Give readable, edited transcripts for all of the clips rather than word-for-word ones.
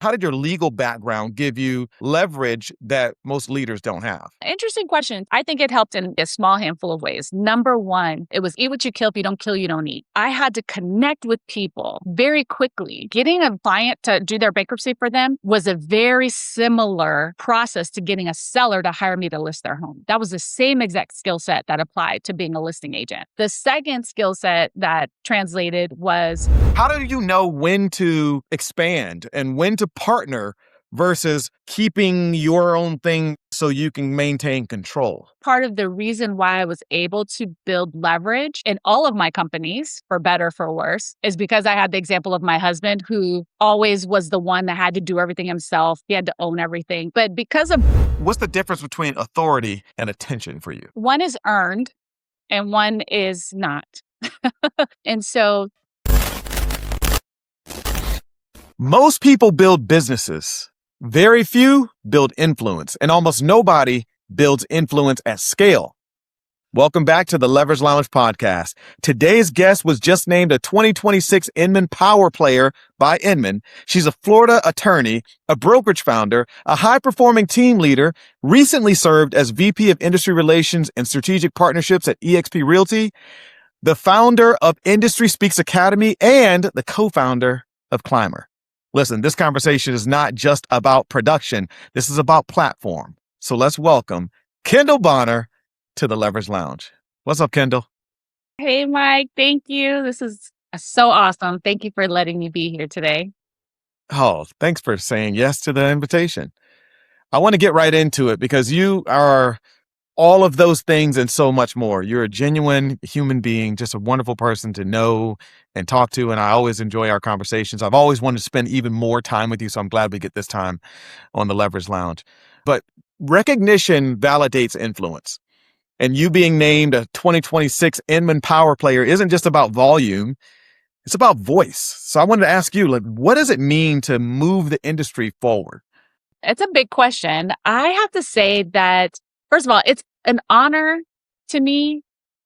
How did your legal background give you leverage that most leaders don't have? Interesting question. I think it helped in a small handful of ways. Number one, it was eat what you kill. If you don't kill, you don't eat. I had to connect with people very quickly. Getting a client to do their bankruptcy for them was a very similar process to getting a seller to hire me to list their home. That was the same exact skill set that applied to being a listing agent. The second skill set that translated was, how do you know when to expand and when to partner versus keeping your own thing so you can maintain control? part of the reason why I was able to build leverage in all of my companies, for better, for worse, is because I had the example of my husband who always was the one that had to do everything himself. He had to own everything. But because of What's the difference between authority and attention for you? one is earned and one is not. And so Most people build businesses. Very few build influence, and almost nobody builds influence at scale. Welcome back to the Leverage Lounge podcast. Today's guest was just named a 2026 Inman Power Player by Inman. She's a Florida attorney, a brokerage founder, a high-performing team leader, recently served as VP of Industry Relations and Strategic Partnerships at eXp Realty, the founder of Industry Speaks Academy, and the co-founder of Climber. Listen, this conversation is not just about production. This is about platform. So let's welcome Kendall Bonner to the Leverage Lounge. What's up, Kendall? hey, Mike, thank you. This is so awesome. Thank you for letting me be here today. Oh, thanks for saying yes to the invitation. I want to get right into it because you are all of those things and so much more. You're a genuine human being, just a wonderful person to know and talk to. And I always enjoy our conversations. I've always wanted to spend even more time with you. So I'm glad we get this time on the Leverage Lounge. But recognition validates influence. And you being named a 2026 Inman Power Player isn't just about volume. It's about voice. So I wanted to ask you, like, what does it mean to move the industry forward? It's a big question. I have to say that, first of all, it's an honor to me,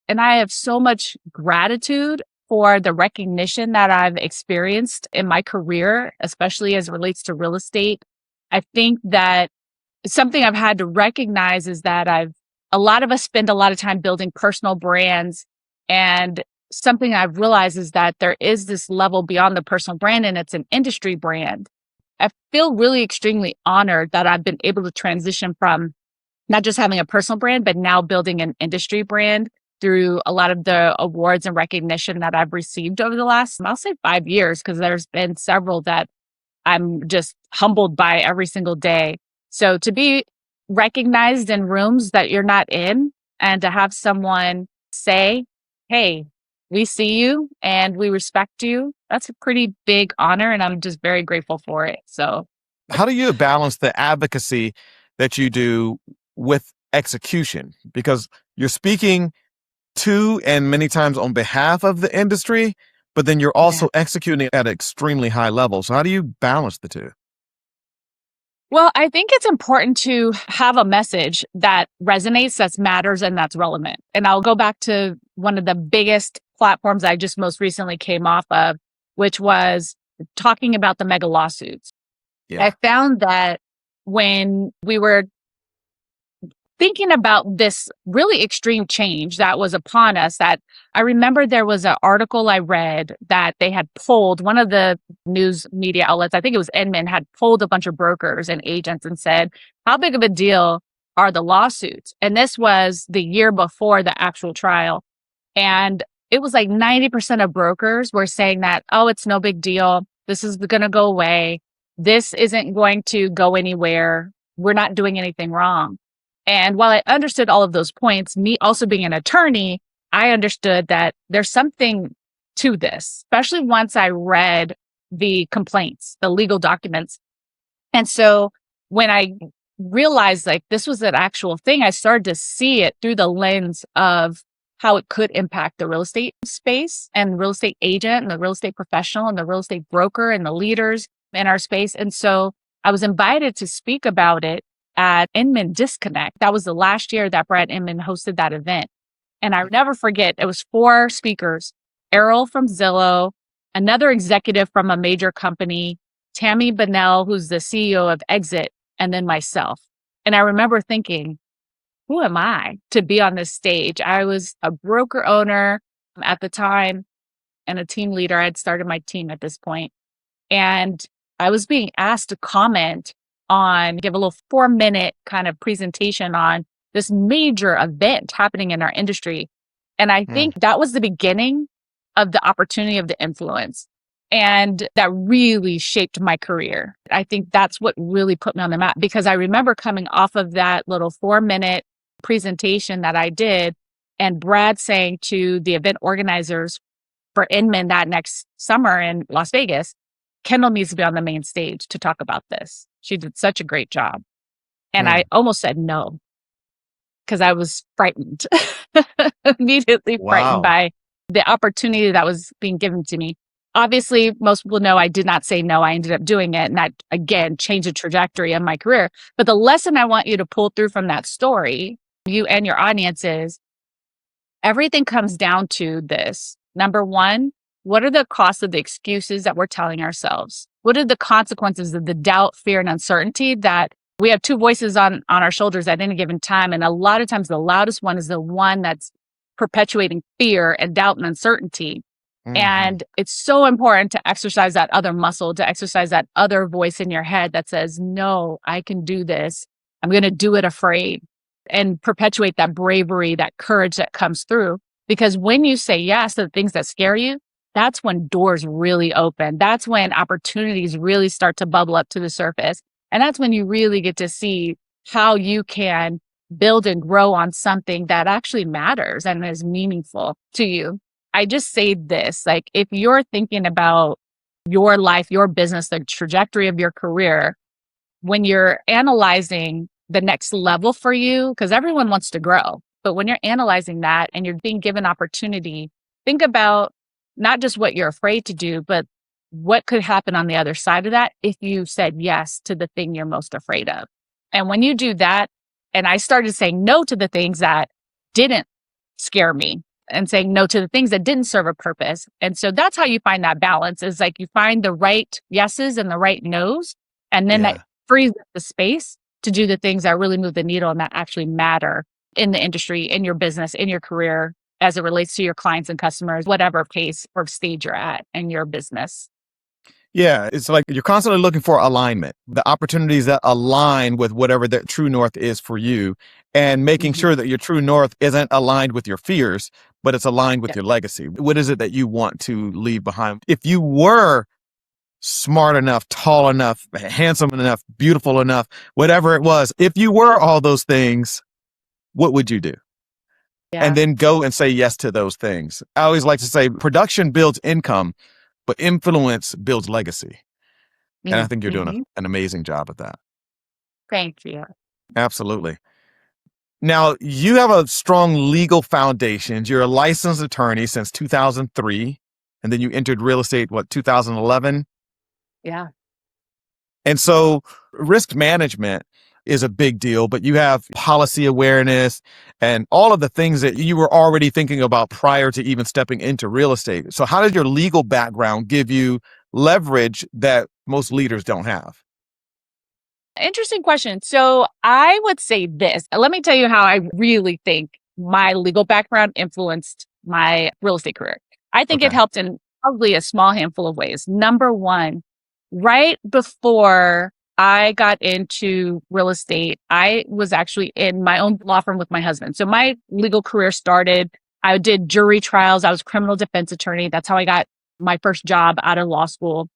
and I have so much gratitude for the recognition that I've experienced in my career, especially as it relates to real estate. I think that something I've had to recognize is that a lot of us spend a lot of time building personal brands, and something I've realized is that there is this level beyond the personal brand, and it's an industry brand. I feel really extremely honored that I've been able to transition from not just having a personal brand, but now building an industry brand through a lot of the awards and recognition that I've received over the last, I'll say 5 years, because there's been several that I'm just humbled by every single day. So to be recognized in rooms that you're not in and to have someone say, hey, we see you and we respect you, that's a pretty big honor. And I'm just very grateful for it. So How do you balance the advocacy that you do with execution? Because you're speaking to and many times on behalf of the industry, but then you're also executing at an extremely high level. So how do you balance the two? well, I think it's important to have a message that resonates, that matters, and that's relevant. And I'll go back to one of the biggest platforms I just most recently came off of, which was talking about the mega lawsuits. Yeah. I found that when we were thinking about this really extreme change that was upon us, that I remember there was an article I read that they had polled one of the news media outlets, I think it was Inman, had polled a bunch of brokers and agents and said, how big of a deal are the lawsuits? And this was the year before the actual trial. And it was like 90% of brokers were saying that, oh, it's no big deal. This is going to go away. This isn't going to go anywhere. We're not doing anything wrong. And while I understood all of those points, me also being an attorney, I understood that there's something to this, especially once I read the complaints, the legal documents. And so when I realized like this was an actual thing, I started to see it through the lens of how it could impact the real estate space and real estate agent and the real estate professional and the real estate broker and the leaders in our space. And so I was invited to speak about it at Inman Disconnect. That was the last year that Brad Inman hosted that event. And I never forget, it was 4 speakers, Errol from Zillow, another executive from a major company, Tammy Bunnell, who's the CEO of Exit, and then myself. And I remember thinking, who am I to be on this stage? I was a broker owner at the time and a team leader. I had started my team at this point. And I was being asked to comment on, give a little 4-minute kind of presentation on this major event happening in our industry. And I think that was the beginning of the opportunity of the influence. And that really shaped my career. I think that's what really put me on the map, because I remember coming off of that little 4-minute presentation that I did, and Brad saying to the event organizers for Inman that next summer in Las Vegas, Kendall needs to be on the main stage to talk about this. She did such a great job. And I almost said no, because I was frightened, immediately frightened Wow. by the opportunity that was being given to me. Obviously, most people know I did not say no. I ended up doing it. And that, again, changed the trajectory of my career. But the lesson I want you to pull through from that story, you and your audience, is everything comes down to this. Number one, what are the costs of the excuses that we're telling ourselves? What are the consequences of the doubt, fear, and uncertainty that we have two voices on our shoulders at any given time? And a lot of times the loudest one is the one that's perpetuating fear and doubt and uncertainty. And it's so important to exercise that other muscle, to exercise that other voice in your head that says, no, I can do this. I'm going to do it afraid, and perpetuate that bravery, that courage that comes through. Because when you say yes to the things that scare you, that's when doors really open. That's when opportunities really start to bubble up to the surface. And that's when you really get to see how you can build and grow on something that actually matters and is meaningful to you. I just say this, like, if you're thinking about your life, your business, the trajectory of your career, when you're analyzing the next level for you, because everyone wants to grow, but when you're analyzing that and you're being given opportunity, think about not just what you're afraid to do, but what could happen on the other side of that if you said yes to the thing you're most afraid of. And when you do that, and I started saying no to the things that didn't scare me, and saying no to the things that didn't serve a purpose. And so that's how you find that balance, is like you find the right yeses and the right nos, and then that frees up the space to do the things that really move the needle and that actually matter in the industry, in your business, in your career, as it relates to your clients and customers, whatever pace or stage you're at in your business. Yeah, it's like you're constantly looking for alignment, the opportunities that align with whatever the true north is for you, and making sure that your true north isn't aligned with your fears, but it's aligned with Yeah. your legacy. What is it that you want to leave behind? If you were smart enough, tall enough, handsome enough, beautiful enough, whatever it was, if you were all those things, what would you do? And Yeah. then go and say yes to those things. I always like to say production builds income, but influence builds legacy. And I think you're doing an amazing job at that. Thank you. Absolutely. Now, you have a strong legal foundation. You're a licensed attorney since 2003, and then you entered real estate, 2011? Yeah. And so risk management is a big deal, but you have policy awareness and all of the things that you were already thinking about prior to even stepping into real estate. So how does your legal background give you leverage that most leaders don't have? Interesting question. So I would say this. Let me tell you how I really think my legal background influenced my real estate career. I think it Okay. helped in probably a small handful of ways. Number one, right before I got into real estate, I was actually in my own law firm with my husband. So my legal career started, I did jury trials. I was a criminal defense attorney. That's how I got my first job out of law school.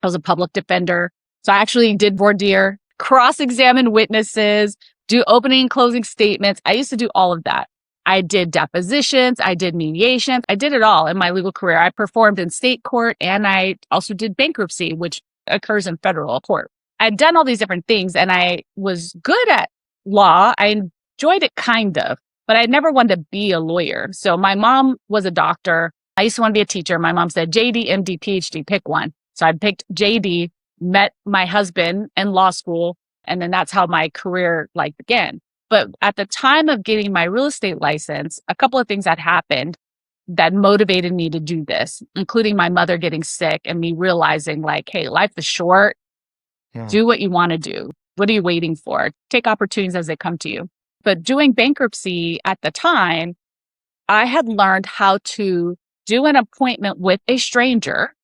I was a public defender. So I actually did voir dire, cross-examine witnesses, do opening and closing statements. I used to do all of that. I did depositions, I did mediations, I did it all in my legal career. I performed in state court, and I also did bankruptcy, which occurs in federal court. I'd done all these different things, and I was good at law. I enjoyed it kind of, but I never wanted to be a lawyer. So my mom was a doctor. I used to want to be a teacher. My mom said, JD, MD, PhD, pick one. So I picked JD, met my husband in law school, and then that's how my career began. But at the time of getting my real estate license, a couple of things had happened that motivated me to do this, including my mother getting sick and me realizing hey, life is short. Yeah. Do what you want to do. What are you waiting for? Take opportunities as they come to you. But doing bankruptcy at the time, I had learned how to do an appointment with a stranger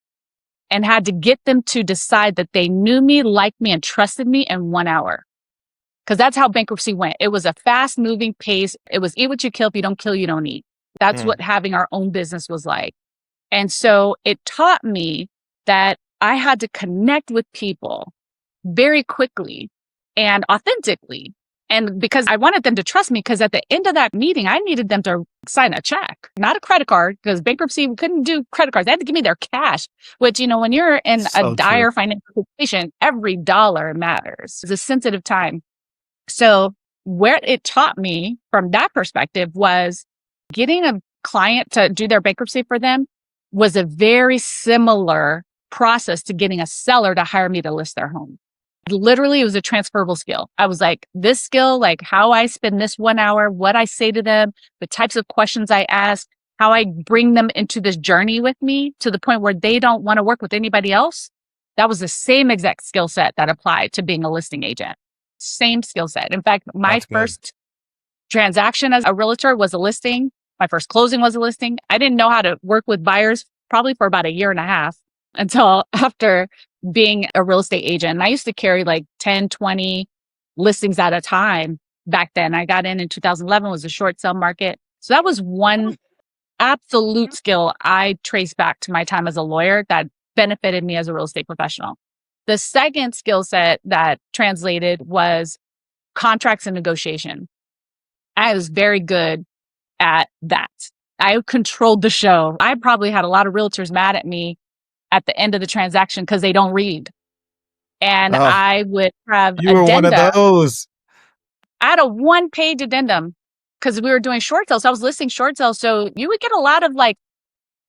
and had to get them to decide that they knew me, liked me, and trusted me in 1 hour. Because that's how bankruptcy went. It was a fast moving pace. It was eat what you kill. If you don't kill, you don't eat. That's Mm. what having our own business was like. And so it taught me that I had to connect with people very quickly and authentically. And because I wanted them to trust me, because at the end of that meeting, I needed them to sign a check, not a credit card, because bankruptcy, we couldn't do credit cards. They had to give me their cash, which, when you're in a So true. dire financial situation, every dollar matters. It's a sensitive time. So where it taught me from that perspective was getting a client to do their bankruptcy for them was a very similar process to getting a seller to hire me to list their home. Literally, it was a transferable skill. I was like, this skill, like how I spend this 1 hour, what I say to them, the types of questions I ask, how I bring them into this journey with me to the point where they don't want to work with anybody else. That was the same exact skill set that applied to being a listing agent. Same skill set. In fact, my That's good. first transaction as a realtor was a listing. My first closing was a listing. I didn't know how to work with buyers probably for about a year and a half until after being a real estate agent. And I used to carry like 10, 20 listings at a time back then. I got in 2011, was a short sale market. So that was one absolute skill I trace back to my time as a lawyer that benefited me as a real estate professional. The second skill set that translated was contracts and negotiation. I was very good at that. I controlled the show. I probably had a lot of realtors mad at me at the end of the transaction because they don't read. And Oh, I would have you were one of addenda. those. I had a 1-page addendum because we were doing short sales. So I was listing short sales. So you would get a lot of like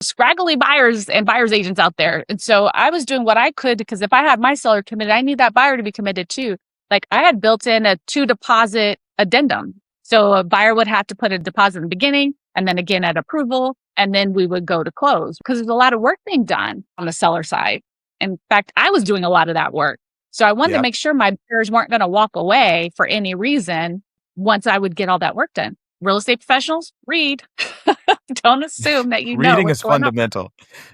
scraggly buyers and buyers agents out there. And so I was doing what I could because if I had my seller committed, I need that buyer to be committed too. Like I had built in a 2-deposit addendum. So a buyer would have to put a deposit in the beginning and then again at approval. And then we would go to close because there's a lot of work being done on the seller side. In fact, I was doing a lot of that work. So I wanted to make sure my buyers weren't going to walk away for any reason once I would get all that work done. Real estate professionals, read. Don't assume that you know Reading what's is going on. fundamental.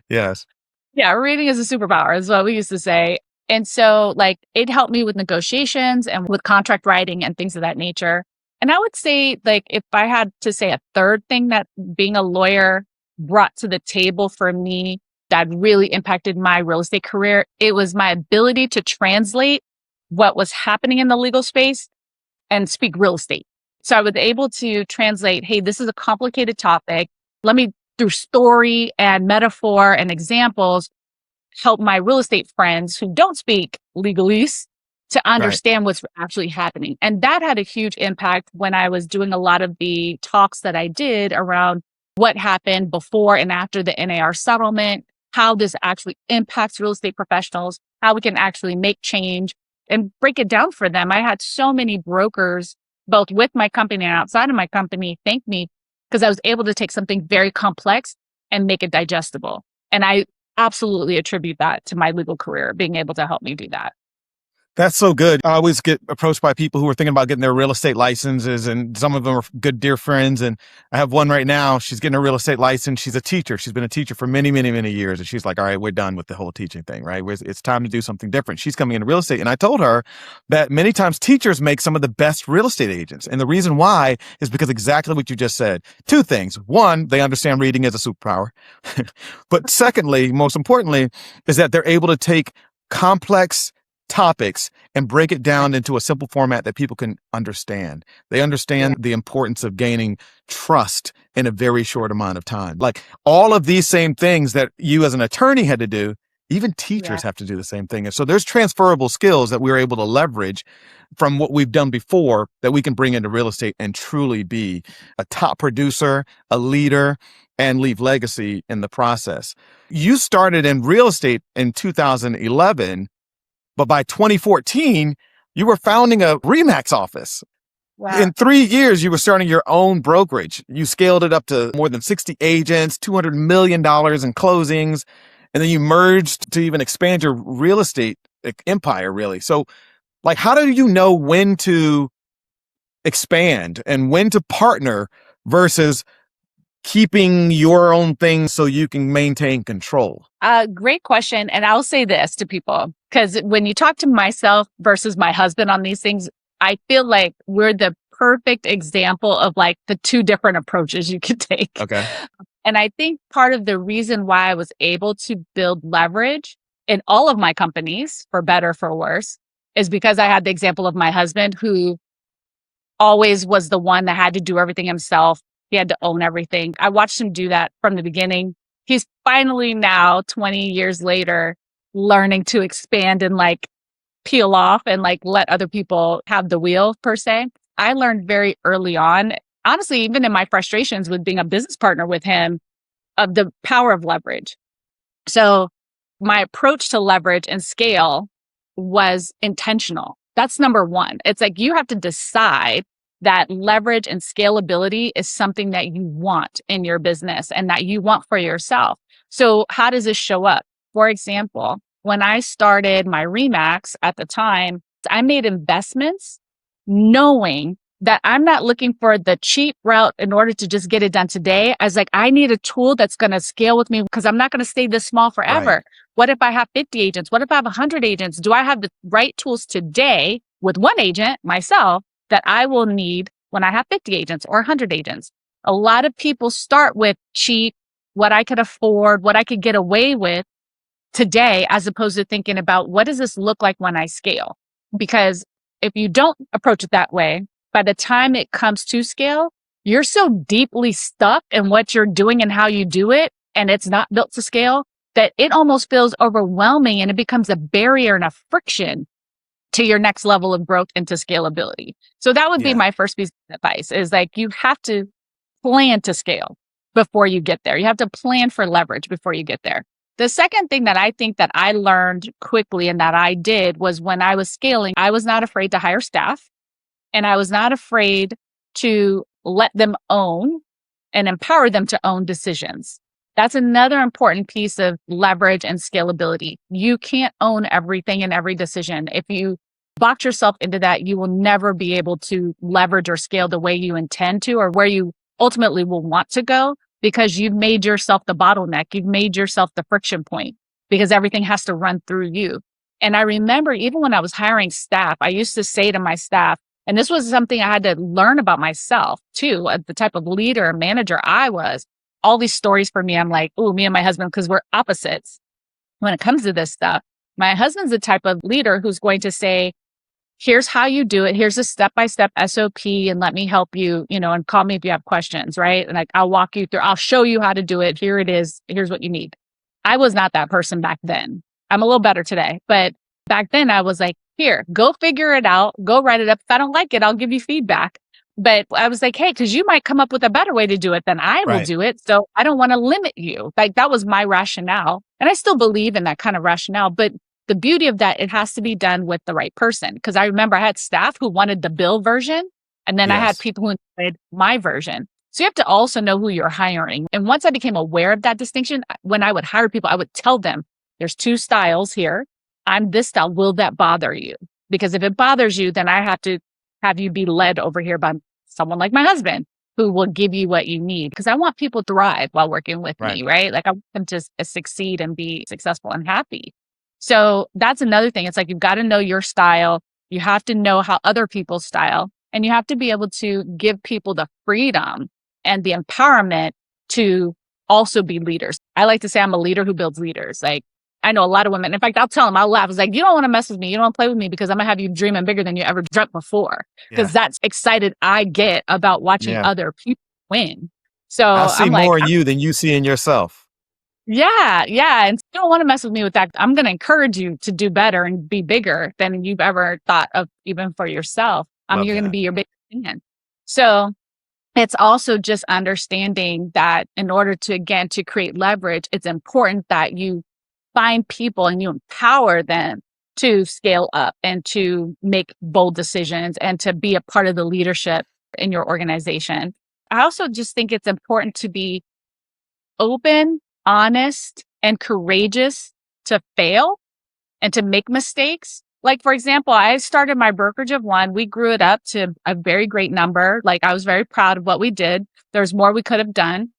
Yes. Yeah, reading is a superpower, is what we used to say. And so, like, it helped me with negotiations and with contract writing and things of that nature. And I would say, like, if I had to say a third thing that being a lawyer brought to the table for me that really impacted my real estate career, it was my ability to translate what was happening in the legal space and speak real estate. So I was able to translate, hey, this is a complicated topic. Let me, through story and metaphor and examples, help my real estate friends who don't speak legalese to understand what's actually happening. And that had a huge impact when I was doing a lot of the talks that I did around what happened before and after the NAR settlement, how this actually impacts real estate professionals, how we can actually make change and break it down for them. I had so many brokers, both with my company and outside of my company, thank me because I was able to take something very complex and make it digestible. And I absolutely attribute that to my legal career, being able to help me do that. That's so good. I always get approached by people who are thinking about getting their real estate licenses, and some of them are good, dear friends. And I have one right now. She's getting a real estate license. She's a teacher. She's been a teacher for many, many, many years. And she's like, all right, we're done with the whole teaching thing, right? It's time to do something different. She's coming into real estate. And I told her that many times teachers make some of the best real estate agents. And the reason why is because exactly what you just said. Two things. One, they understand reading as a superpower. But secondly, most importantly, is that they're able to take complex topics and break it down into a simple format that people can understand. They understand the importance of gaining trust in a very short amount of time. Like all of these same things that you as an attorney had to do, even teachers have to do the same thing. And so there's transferable skills that we're able to leverage from what we've done before that we can bring into real estate and truly be a top producer, a leader, and leave legacy in the process. You started in real estate in 2011. But by 2014, you were founding a RE/MAX office. Wow. In 3 years, you were starting your own brokerage. You scaled it up to more than 60 agents, $200 million in closings. And then you merged to even expand your real estate empire, really. So, like, how do you know when to expand and when to partner versus keeping your own thing so you can maintain control? Great question. And I'll say this to people, because when you talk to myself versus my husband on these things, I feel like we're the perfect example of like the two different approaches you could take. Okay. And I think part of the reason why I was able to build leverage in all of my companies, for better, for worse, is because I had the example of my husband who always was the one that had to do everything himself. He had to own everything. I watched him do that from the beginning. He's finally now 20 years later learning to expand and like peel off and like let other people have the wheel per se. I learned very early on, honestly, even in my frustrations with being a business partner with him, of the power of leverage. So my approach to leverage and scale was intentional. That's number one. It's like you have to decide that leverage and scalability is something that you want in your business and that you want for yourself. So how does this show up? For example, when I started my Remax at the time, I made investments knowing that I'm not looking for the cheap route in order to just get it done today. I was like, I need a tool that's going to scale with me because I'm not going to stay this small forever. Right. What if I have 50 agents? What if I have 100 agents? Do I have the right tools today with one agent, myself, that I will need when I have 50 agents or 100 agents? A lot of people start with cheap, what I could afford, what I could get away with today, as opposed to thinking about what does this look like when I scale? Because if you don't approach it that way, by the time it comes to scale, you're so deeply stuck in what you're doing and how you do it, and it's not built to scale, that it almost feels overwhelming and it becomes a barrier and a friction to your next level of growth into scalability. So that would be Yeah. my first piece of advice, is like you have to plan to scale before you get there. You have to plan for leverage before you get there. The second thing that I think that I learned quickly and that I did was when I was scaling, I was not afraid to hire staff. And I was not afraid to let them own and empower them to own decisions. That's another important piece of leverage and scalability. You can't own everything and every decision. If you box yourself into that, you will never be able to leverage or scale the way you intend to or where you ultimately will want to go, because you've made yourself the bottleneck. You've made yourself the friction point because everything has to run through you. And I remember even when I was hiring staff, I used to say to my staff, and this was something I had to learn about myself too, the type of leader and manager I was. All these stories for me, I'm like, oh, me and my husband, because we're opposites when it comes to this stuff. My husband's the type of leader who's going to say, here's how you do it. Here's a step-by-step SOP and let me help you, and call me if you have questions, right? And I'll walk you through, I'll show you how to do it. Here it is. Here's what you need. I was not that person back then. I'm a little better today, but back then I was like, here, go figure it out. Go write it up. If I don't like it, I'll give you feedback. But I was like, hey, because you might come up with a better way to do it than I will Right. do it. So I don't want to limit you. Like that was my rationale. And I still believe in that kind of rationale. But the beauty of that, it has to be done with the right person. Because I remember I had staff who wanted the Bill version. And then I had Yes. people who wanted my version. So you have to also know who you're hiring. And once I became aware of that distinction, when I would hire people, I would tell them, there's two styles here. I'm this style. Will that bother you? Because if it bothers you, then I have to have you be led over here by someone like my husband who will give you what you need. Because I want people to thrive while working with Right. me, right? Like I want them to succeed and be successful and happy. So that's another thing. It's like you've got to know your style. You have to know how other people style. And you have to be able to give people the freedom and the empowerment to also be leaders. I like to say I'm a leader who builds leaders. Like I know a lot of women. In fact, I'll tell them, I'll laugh. It's like, you don't want to mess with me. You don't want to play with me because I'm going to have you dreaming bigger than you ever dreamt before. Because Yeah. that's excited I get about watching Yeah. other people win. So I see I'm like, more in you than you see in yourself. yeah. And you don't want to mess with me with that. I'm going to encourage you to do better and be bigger than you've ever thought of, even for yourself. Love You're going to that. be your biggest fan. So it's also just understanding that in order to, again, to create leverage, it's important that you find people and you empower them to scale up and to make bold decisions and to be a part of the leadership in your organization. I also just think it's important to be open, honest, and courageous to fail and to make mistakes. Like, for example, I started my brokerage of one. We grew it up to a very great number. Like, I was very proud of what we did. There's more we could have done.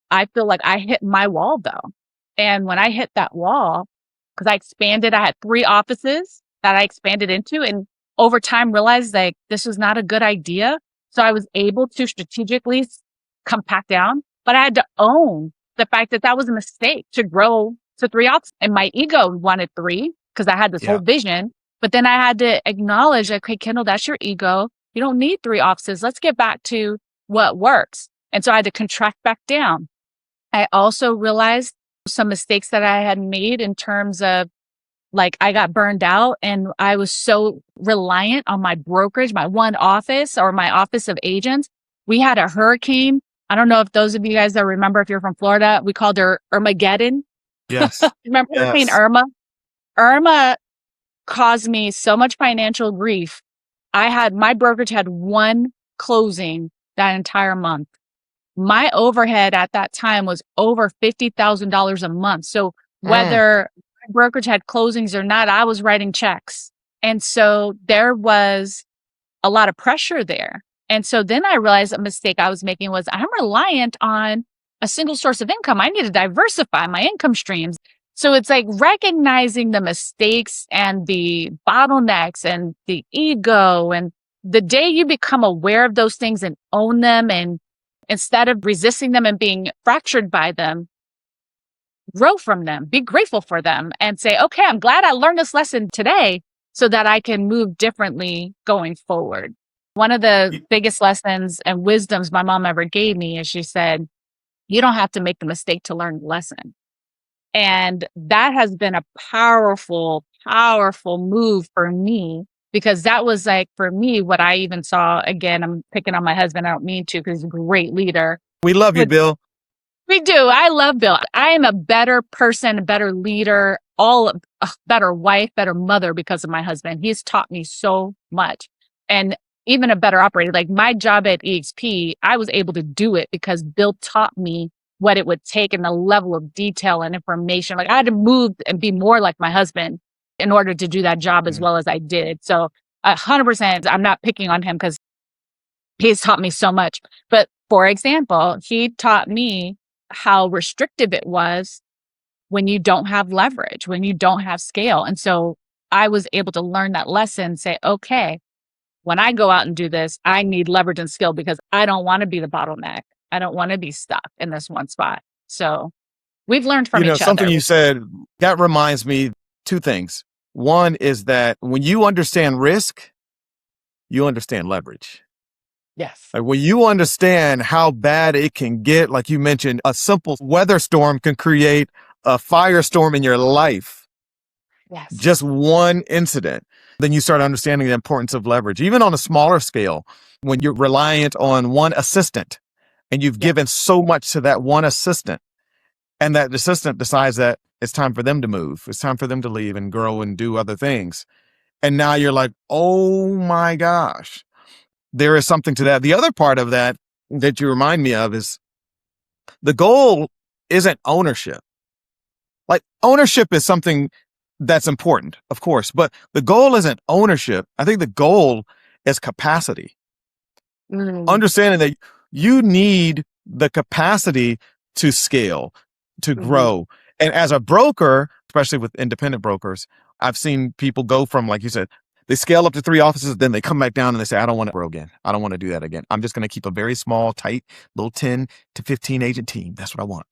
I feel like I hit my wall though. And when I hit that wall, because I expanded, I had 3 offices that I expanded into, and over time realized like this was not a good idea. So I was able to strategically compact down, but I had to own the fact that that was a mistake to grow to 3 offices. And my ego wanted 3 because I had this whole Yeah. vision. But then I had to acknowledge, like, hey, Kendall, that's your ego. You don't need 3 offices. Let's get back to what works. And so I had to contract back down. I also realized some mistakes that I had made in terms of like I got burned out and I was so reliant on my brokerage, my one office or my office of agents. We had a hurricane. I don't know if those of you guys that remember, if you're from Florida, we called her Armageddon. Yes. Remember Hurricane Yes. Irma? Irma caused me so much financial grief. My brokerage had 1 closing that entire month. My overhead at that time was over $50,000 a month. So whether my brokerage had closings or not, I was writing checks. And so there was a lot of pressure there. And so then I realized a mistake I was making was I'm reliant on a single source of income. I need to diversify my income streams. So it's like recognizing the mistakes and the bottlenecks and the ego. And the day you become aware of those things and own them, and instead of resisting them and being fractured by them, grow from them, be grateful for them, and say, okay, I'm glad I learned this lesson today so that I can move differently going forward. One of the biggest lessons and wisdoms my mom ever gave me is she said, you don't have to make the mistake to learn the lesson. And that has been a powerful, powerful move for me, because that was like, for me, what I even saw. Again, I'm picking on my husband. I don't mean to, because he's a great leader. We love you, But Bill. we do. I love Bill. I am a better person, a better leader, a better wife, better mother because of my husband. He's taught me so much, and even a better operator. Like my job at EXP, I was able to do it because Bill taught me what it would take and the level of detail and information. Like I had to move and be more like my husband in order to do that job as well as I did. So 100%, I'm not picking on him because he's taught me so much. But for example, he taught me how restrictive it was when you don't have leverage, when you don't have scale. And so I was able to learn that lesson, say, okay, when I go out and do this, I need leverage and skill because I don't want to be the bottleneck. I don't want to be stuck in this one spot. So we've learned from each Something other. you said that reminds me 2 things. One is that when you understand risk, you understand leverage. Yes. Like when you understand how bad it can get, like you mentioned, a simple weather storm can create a firestorm in your life. Yes. Just one incident. Then you start understanding the importance of leverage, even on a smaller scale, when you're reliant on one assistant and you've given so much to that one assistant, and that assistant decides that it's time for them to move. It's time for them to leave and grow and do other things. And now you're like, oh my gosh, there is something to that. The other part of that you remind me of is the goal isn't ownership. Like ownership is something that's important, of course, but the goal isn't ownership. I think the goal is capacity. Understanding that you need the capacity to scale, to grow. And as a broker, especially with independent brokers, I've seen people go from, like you said, they scale up to 3 offices, then they come back down and they say, I don't want to grow again. I don't want to do that again. I'm just going to keep a very small, tight, little 10 to 15 agent team. That's what I want.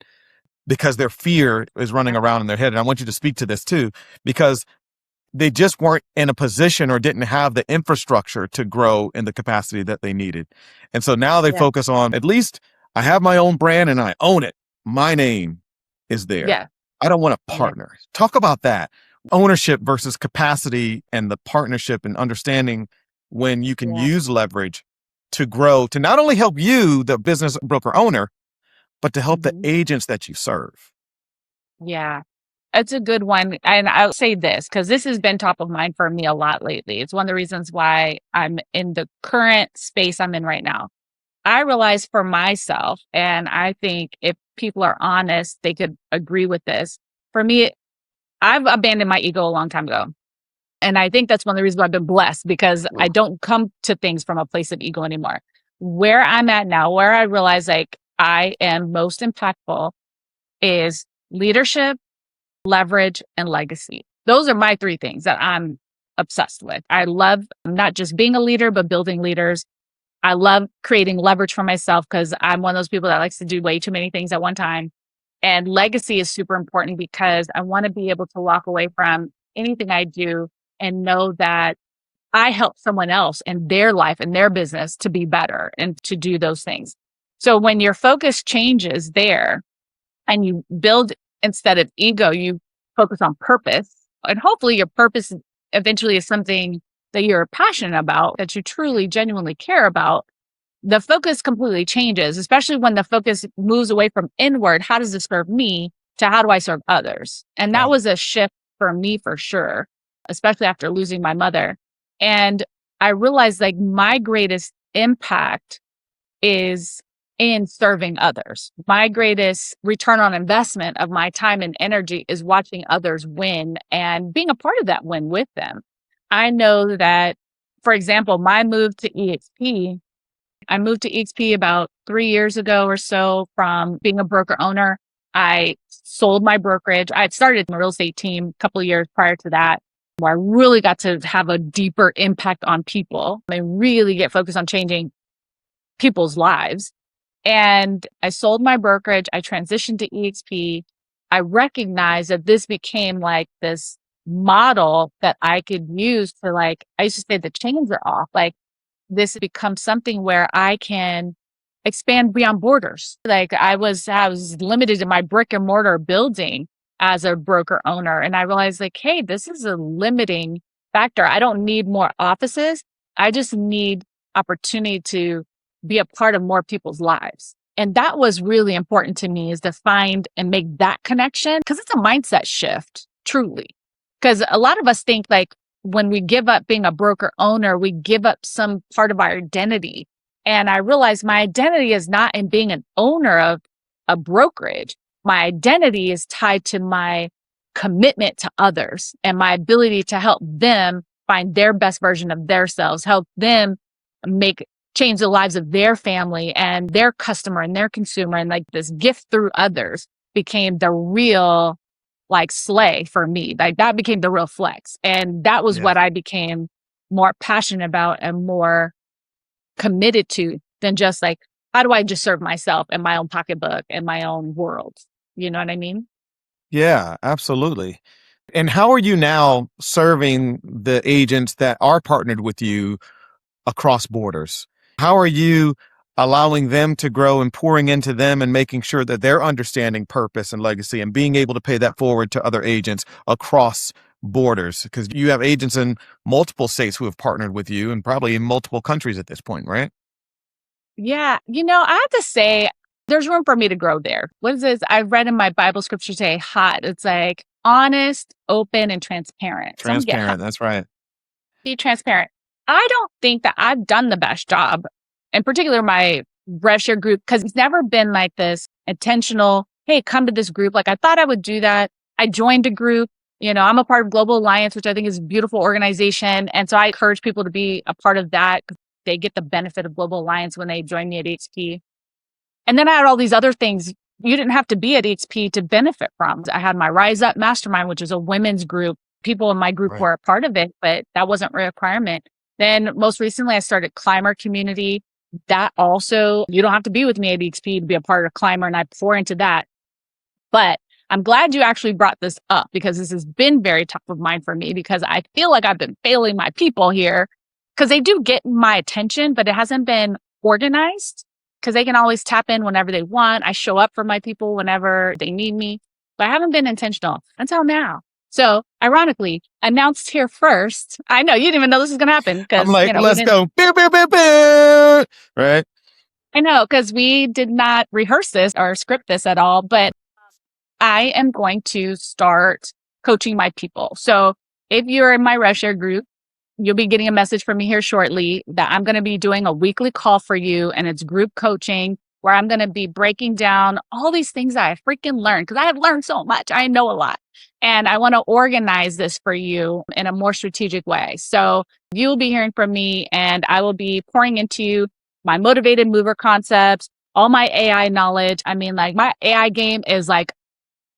Because their fear is running around in their head. And I want you to speak to this too, because they just weren't in a position or didn't have the infrastructure to grow in the capacity that they needed. And so now they focus on, at least I have my own brand and I own it. My name is there. Yeah. I don't want a partner. Talk about that. Ownership versus capacity and the partnership and understanding when you can use leverage to grow, to not only help you, the business broker owner, but to help the agents that you serve. Yeah. It's a good one. And I'll say this, because this has been top of mind for me a lot lately. It's one of the reasons why I'm in the current space I'm in right now. I realize for myself, and I think if people are honest, they could agree with this. For me, I've abandoned my ego a long time ago. And I think that's one of the reasons why I've been blessed, because I don't come to things from a place of ego anymore. Where I'm at now, where I realize like I am most impactful is leadership, leverage, and legacy. Those are my three things that I'm obsessed with. I love not just being a leader, but building leaders. I love creating leverage for myself because I'm one of those people that likes to do way too many things at one time. And legacy is super important because I want to be able to walk away from anything I do and know that I help someone else in their life and their business to be better and to do those things. So when your focus changes there and you build instead of ego, you focus on purpose. And hopefully your purpose eventually is something that you're passionate about, that you truly, genuinely care about. The focus completely changes, especially when the focus moves away from inward. How does this serve me to how do I serve others? And that was a shift for me for sure, especially after losing my mother. And I realized like my greatest impact is in serving others. My greatest return on investment of my time and energy is watching others win and being a part of that win with them. I know that, for example, my move to EXP, I moved to EXP about 3 years ago or so from being a broker owner. I sold my brokerage. I had started my real estate team a couple of years prior to that, where I really got to have a deeper impact on people and really get focused on changing people's lives. And I sold my brokerage. I transitioned to EXP. I recognized that this became like this model that I could use to like, I used to say the chains are off. Like this becomes something where I can expand beyond borders. Like I was limited to my brick and mortar building as a broker owner. And I realized like, hey, this is a limiting factor. I don't need more offices. I just need opportunity to be a part of more people's lives. And that was really important to me, is to find and make that connection, because it's a mindset shift, truly. Because a lot of us think like when we give up being a broker owner, we give up some part of our identity. And I realized my identity is not in being an owner of a brokerage. My identity is tied to my commitment to others and my ability to help them find their best version of themselves, help them change the lives of their family and their customer and their consumer. And like this gift through others became the real like slay for me. Like that became the real flex. And that was what I became more passionate about and more committed to than just like, how do I just serve myself and my own pocketbook and my own world? You know what I mean? Yeah, absolutely. And how are you now serving the agents that are partnered with you across borders? How are you allowing them to grow and pouring into them and making sure that they're understanding purpose and legacy and being able to pay that forward to other agents across borders? Because you have agents in multiple states who have partnered with you and probably in multiple countries at this point, right? Yeah. I have to say, there's room for me to grow there. What is this? I've read in my Bible scripture today, hot. It's like honest, open, and transparent. So I'm gonna get hot. Transparent. That's right. Be transparent. I don't think that I've done the best job, in particular my rev share group, because it's never been like this intentional, hey, come to this group. Like I thought I would do that. I joined a group. I'm a part of Global Alliance, which I think is a beautiful organization. And so I encourage people to be a part of that, because they get the benefit of Global Alliance when they join me at EXP. And then I had all these other things you didn't have to be at EXP to benefit from. I had my Rise Up Mastermind, which is a women's group. People in my group were a part of it, but that wasn't a requirement. Then most recently, I started Climber Community. That also, you don't have to be with me at EXP to be a part of Climber, and I pour into that. But I'm glad you actually brought this up, because this has been very top of mind for me, because I feel like I've been failing my people here, because they do get my attention, but it hasn't been organized, because they can always tap in whenever they want. I show up for my people whenever they need me, but I haven't been intentional until now. So ironically, announced here first. I know you didn't even know this was going to happen, because I'm like, let's go. Beep, beep, beep, beep. Right. I know, because we did not rehearse this or script this at all, but I am going to start coaching my people. So if you're in my RevShare group, you'll be getting a message from me here shortly that I'm going to be doing a weekly call for you, and it's group coaching. where I'm going to be breaking down all these things that I freaking learned because I have learned so much. I know a lot. And I want to organize this for you in a more strategic way. So you'll be hearing from me, and I will be pouring into you my motivated mover concepts, all my AI knowledge. I mean, like my AI game is like,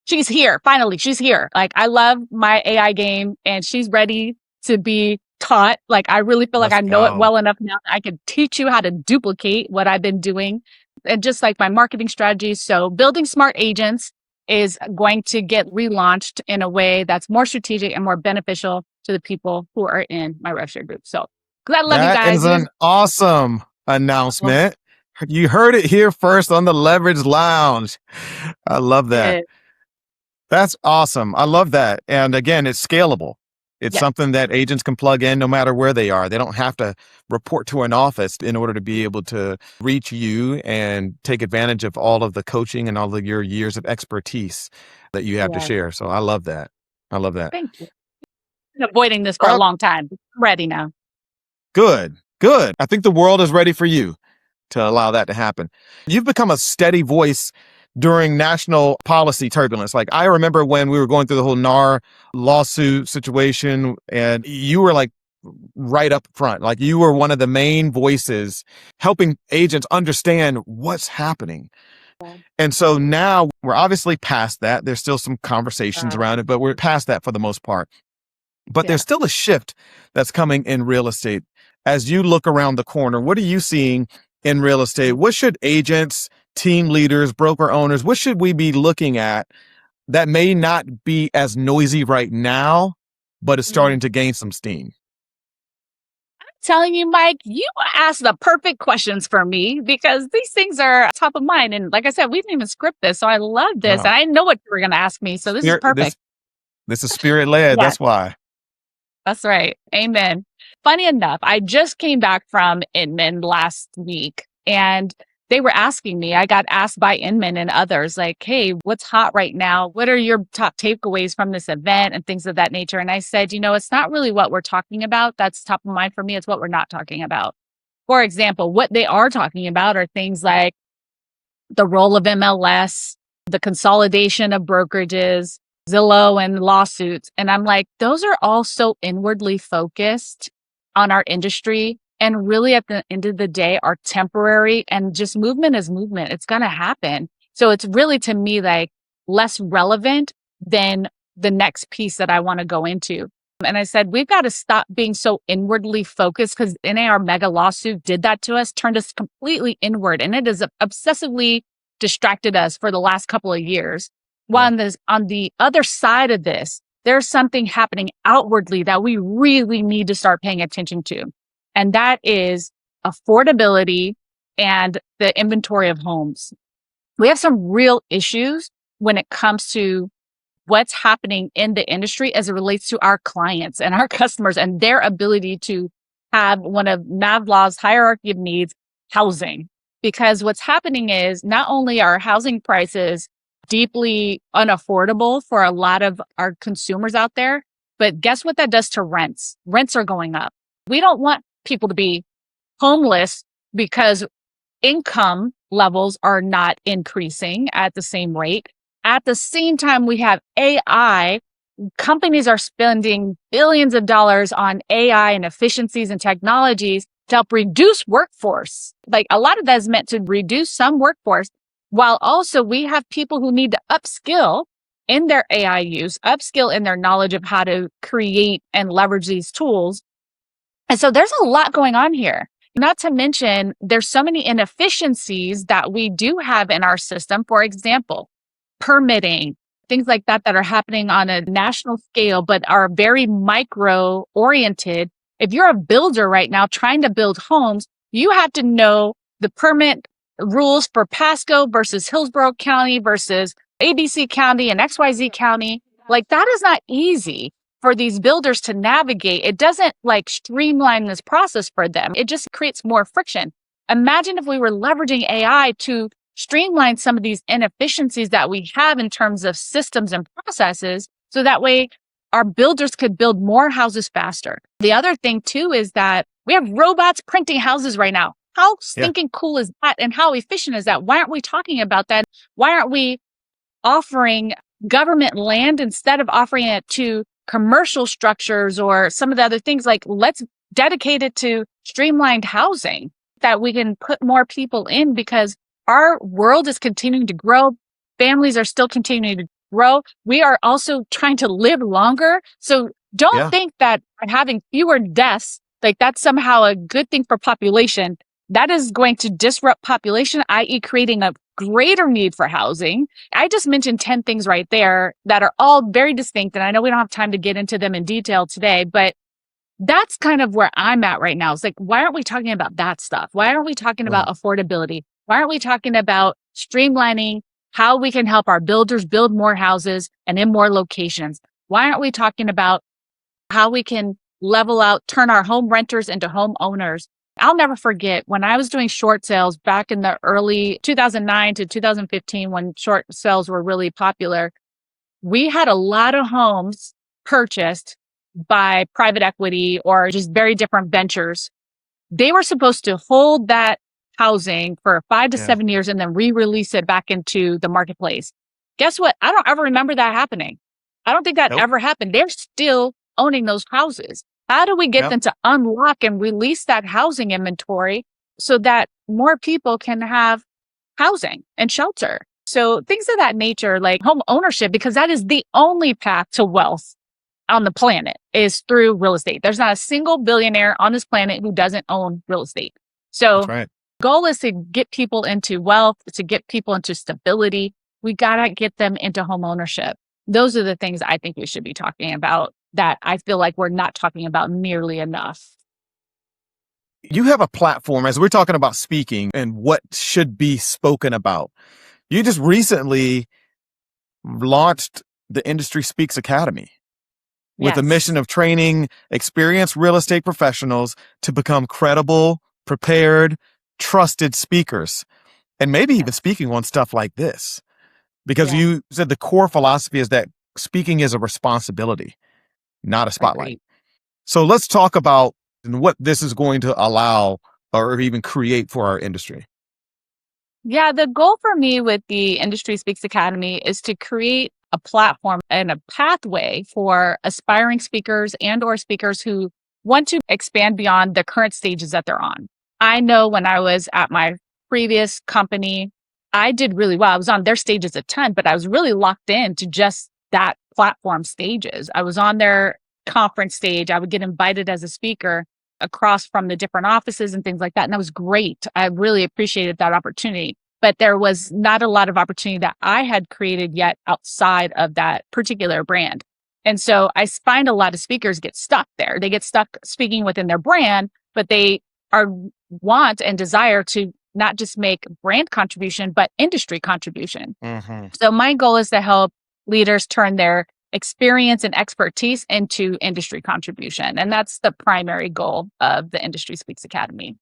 she's here. Finally, she's here. Like I love my AI game and she's ready to be taught. Like I really feel like Let's I know it go. well enough now that I can teach you how to duplicate what I've been doing and just like my marketing strategies. So building smart agents is going to get relaunched in a way that's more strategic and more beneficial to the people who are in my rev share group. So because I love you That guys. is an awesome announcement. You heard it here first on the Leverage Lounge. I love that. That's awesome. I love that. And again, it's scalable. It's Yes. something that agents can plug in no matter where they are. They don't have to report to an office in order to be able to reach you and take advantage of all of the coaching and all of your years of expertise that you have to Yes. share. So I love that. I love that. Thank you. Been avoiding this for a long time. I'm ready now. Good. Good. I think the world is ready for you to allow that to happen. You've become a steady voice during national policy turbulence. Like I remember when we were going through the whole NAR lawsuit situation, and you were like right up front. Like you were one of the main voices helping agents understand what's happening. And so now we're obviously past that. There's still some conversations around it, but we're past that for the most part. But there's still a shift that's coming in real estate. As you look around the corner, what are you seeing in real estate? What should agents, team leaders, broker owners, what should we be looking at that may not be as noisy right now, but is starting to gain some steam? Telling you, Mike, you asked the perfect questions for me because these things are top of mind. And like I said, we didn't even script this. So I love this. No. And I know what you were going to ask me. So this is perfect. This is spirit led. Yes. That's why. That's right. Amen. Funny enough, I just came back from Inman last week and they were asking me, I got asked by Inman and others, like, hey, what's hot right now? What are your top takeaways from this event and things of that nature? And I said, it's not really what we're talking about. That's top of mind for me. It's what we're not talking about. For example, what they are talking about are things like the role of MLS, the consolidation of brokerages, Zillow and lawsuits. And I'm like, those are all so inwardly focused on our industry. And really at the end of the day are temporary, and just movement is movement. It's going to happen. So it's really to me like less relevant than the next piece that I want to go into. And I said, we've got to stop being so inwardly focused because NAR mega lawsuit did that to us, turned us completely inward. And it has obsessively distracted us for the last couple of years. While on the other side of this, there's something happening outwardly that we really need to start paying attention to. And that is affordability and the inventory of homes. We have some real issues when it comes to what's happening in the industry as it relates to our clients and our customers and their ability to have one of Maslow's hierarchy of needs, housing. Because what's happening is not only are housing prices deeply unaffordable for a lot of our consumers out there, but guess what that does to rents? Rents are going up. We don't want people to be homeless because income levels are not increasing at the same rate. At the same time, we have AI. Companies are spending billions of dollars on AI and efficiencies and technologies to help reduce workforce. Like a lot of that is meant to reduce some workforce, while also we have people who need to upskill in their AI use, upskill in their knowledge of how to create and leverage these tools. And so there's a lot going on here. Not to mention, there's so many inefficiencies that we do have in our system. For example, permitting, things like that that are happening on a national scale, but are very micro oriented. If you're a builder right now trying to build homes, you have to know the permit rules for Pasco versus Hillsborough County versus ABC County and XYZ County. Like that is not easy for these builders to navigate. It doesn't like streamline this process for them. It just creates more friction. Imagine if we were leveraging AI to streamline some of these inefficiencies that we have in terms of systems and processes, so that way our builders could build more houses faster. The other thing too is that we have robots printing houses right now. How Yeah. stinking cool is that? And how efficient is that? Why aren't we talking about that? Why aren't we offering government land instead of offering it to commercial structures or some of the other things? Like, let's dedicate it to streamlined housing that we can put more people in, because our world is continuing to grow. Families are still continuing to grow. We are also trying to live longer. So don't Yeah. think that having fewer deaths, like that's somehow a good thing for population. That is going to disrupt population, i.e., creating a greater need for housing. I just mentioned 10 things right there that are all very distinct. And I know we don't have time to get into them in detail today, but that's kind of where I'm at right now. It's like, why aren't we talking about that stuff? Why aren't we talking about Right. affordability? Why aren't we talking about streamlining how we can help our builders build more houses and in more locations? Why aren't we talking about how we can level out, turn our home renters into home owners? I'll never forget when I was doing short sales back in the early 2009 to 2015, when short sales were really popular. We had a lot of homes purchased by private equity or just very different ventures. They were supposed to hold that housing for 5 to 7 years and then re-release it back into the marketplace. Guess what? I don't ever remember that happening. I don't think that Nope. ever happened. They're still owning those houses. How do we get Yep. them to unlock and release that housing inventory so that more people can have housing and shelter? So things of that nature, like home ownership, because that is the only path to wealth on the planet, is through real estate. There's not a single billionaire on this planet who doesn't own real estate. That's So right. goal is to get people into wealth, to get people into stability. We got to get them into home ownership. Those are the things I think we should be talking about that I feel like we're not talking about nearly enough. You have a platform as we're talking about speaking and what should be spoken about. You just recently launched the Industry Speaks Academy with a mission Yes. of training experienced real estate professionals to become credible, prepared, trusted speakers, and maybe even Yes. speaking on stuff like this. Because Yeah. you said the core philosophy is that speaking is a responsibility, not a spotlight. Agreed. So let's talk about what this is going to allow or even create for our industry. Yeah, the goal for me with the Industry Speaks Academy is to create a platform and a pathway for aspiring speakers and or speakers who want to expand beyond the current stages that they're on. I know when I was at my previous company, I did really well. I was on their stages a ton, but I was really locked in to just that platform stages. I was on their conference stage. I would get invited as a speaker across from the different offices and things like that. And that was great. I really appreciated that opportunity. But there was not a lot of opportunity that I had created yet outside of that particular brand. And so I find a lot of speakers get stuck there. They get stuck speaking within their brand, but they are want and desire to not just make brand contribution, but industry contribution. Mm-hmm. So my goal is to help leaders turn their experience and expertise into industry contribution. And that's the primary goal of the Industry Speaks Academy.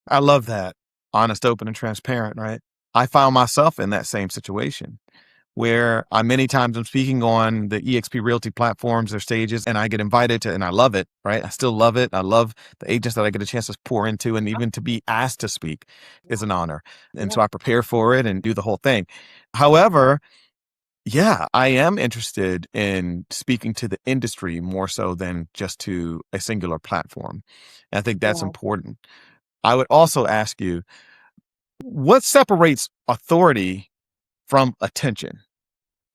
I love that. Honest, open, and transparent, right? I found myself in that same situation where I many times I'm speaking on the EXP Realty platforms or stages and I get invited to, and I love it, right? I still love it. I love the agents that I get a chance to pour into, and even to be asked to speak is an honor. And so I prepare for it and do the whole thing. However, yeah, I am interested in speaking to the industry more so than just to a singular platform. And I think that's Yeah. important. I would also ask you, what separates authority from attention?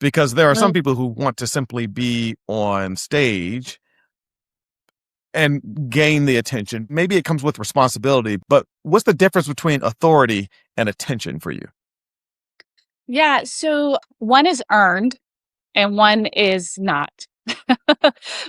Because there are some Well, people who want to simply be on stage and gain the attention. Maybe it comes with responsibility, but what's the difference between authority and attention for you? yeah. So one is earned and one is not.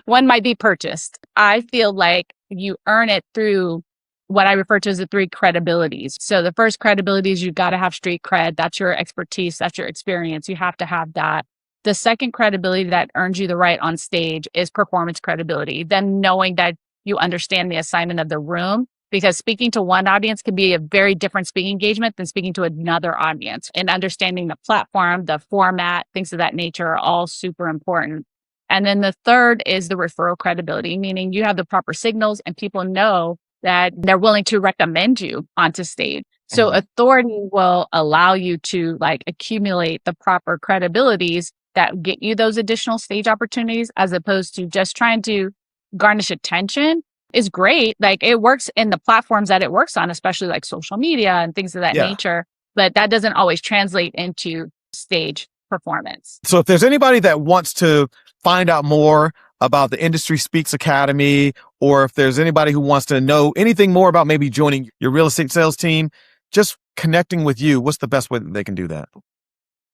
One might be purchased. I feel like you earn it through what I refer to as the three credibilities. So the first credibility is you've got to have street cred. That's your expertise. That's your experience. You have to have that. The second credibility that earns you the right on stage is performance credibility. Then knowing that you understand the assignment of the room, because speaking to one audience can be a very different speaking engagement than speaking to another audience. And understanding the platform, the format, things of that nature are all super important. And then the third is the referral credibility, meaning you have the proper signals and people know that they're willing to recommend you onto stage. So authority will allow you to like accumulate the proper credibilities that get you those additional stage opportunities, as opposed to just trying to garnish attention is great. Like it works in the platforms that it works on, especially like social media and things of that Yeah. nature, but that doesn't always translate into stage performance. So if there's anybody that wants to find out more about the Industry Speaks Academy, or if there's anybody who wants to know anything more about maybe joining your real estate sales team, just connecting with you, what's the best way that they can do that?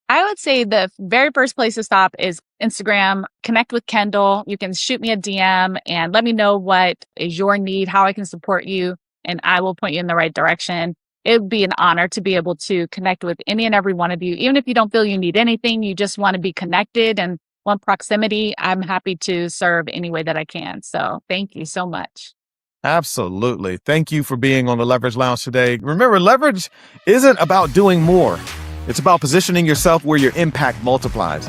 I would say the very first place to stop is Instagram. Connect with Kendall. You can shoot me a DM and let me know what is your need, how I can support you, and I will point you in the right direction. It would be an honor to be able to connect with any and every one of you. Even if you don't feel you need anything, you just want to be connected and want proximity, I'm happy to serve any way that I can. So thank you so much. Absolutely. Thank you for being on the Leverage Lounge today. Remember, leverage isn't about doing more. It's about positioning yourself where your impact multiplies.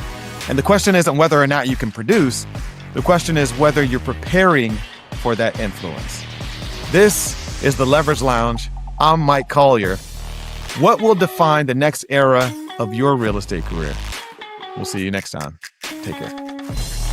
And the question isn't whether or not you can produce. The question is whether you're preparing for that influence. This is the Leverage Lounge. I'm Mike Collier. What will define the next era of your real estate career? We'll see you next time. Take care.